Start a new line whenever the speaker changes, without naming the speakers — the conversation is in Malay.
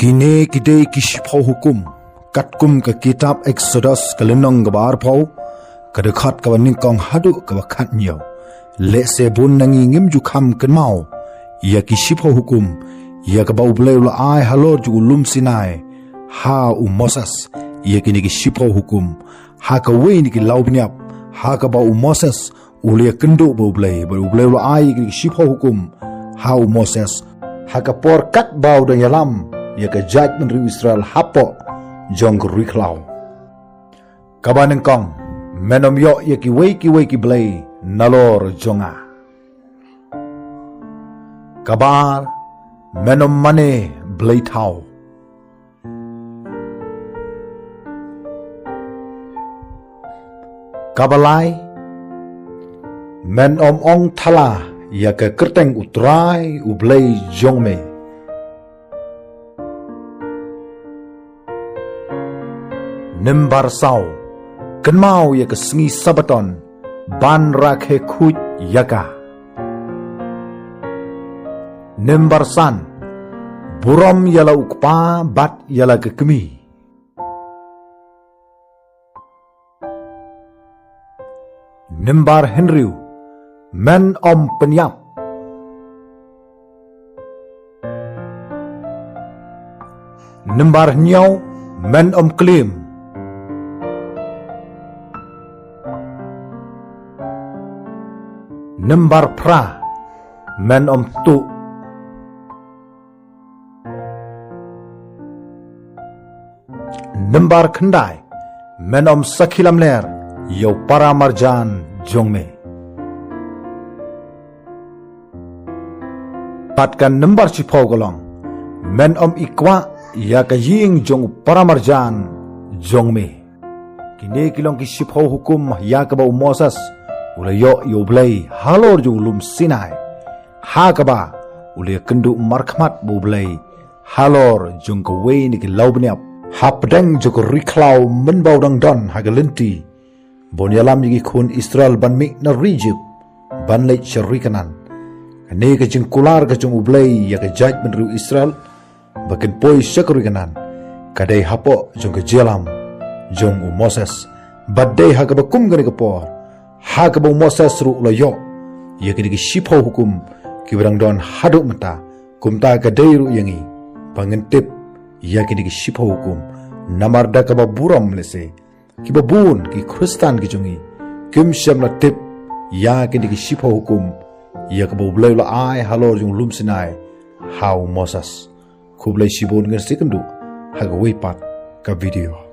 Kine kidei kishipau hukum katkum ke kitab Exodus kelenong kebar pau kedekat ke ningkong hadu ke bakat nyo le sebun nangi ngim jukam kenmau ia kishipau hukum ia ke bau bleu la ai halor ju lum Sinai ha Moses ia kini kishipau hukum ha ke we ni ki lau bniap ha ke bau Moses ulia kendo bau bleu la ai kishipau hukum ha Moses ha ke por kat bau dan yalam ia ke judgment ri Israel hapo jong riklau kabaneng kong menom yo ia ki wei ki blay nalor jonga kabar menom mane blay tau kabalai men ong thala ia ke kerteng utrai u blay jongme Nimbar sau kenmau ya kesengi sabaton ban rakhe khut yaga Nimbar san buram yala ukpa bat yala kekemi Nimbar henriu men penyap Nimbar nyau men klim Nimbar pra men tu Nimbar kendai men sakilam ler yo para marjan jongme patkan nimbar cipau golong men ikwa ya ka ying jong para marjan jongme kini kilong ki cipau hukum ya ka bau Moses ula yo blay halor jung lum Sinai ha kaba ula kendu markmat bu blay halor jung ke we ni ke laubniap hapdeng jung riklau menbau dang don ha galenti bon yalam gi khun Israel ban mi na Egypt ban le sharikanan ne ke jung kular ke jung blay ya ke judgment ru Israel bakin poi shakrikanan kadai hapo jung ke jelam jung Moses badai ha ke bakum gani ke por ha ke bau Moses ru la yo ye ke shipau hukum ki berang don haduk mata kumta ke deiru yangi pangentip ye ke shipau hukum namar da ke buram lese ki babun ki khristan ki jungi kim sham la tip ya ke shipau hukum ye ke bau blai la ai halor jung lum Sinai ha Moses kublai shibon ngersi kendu ha ke wipat ka video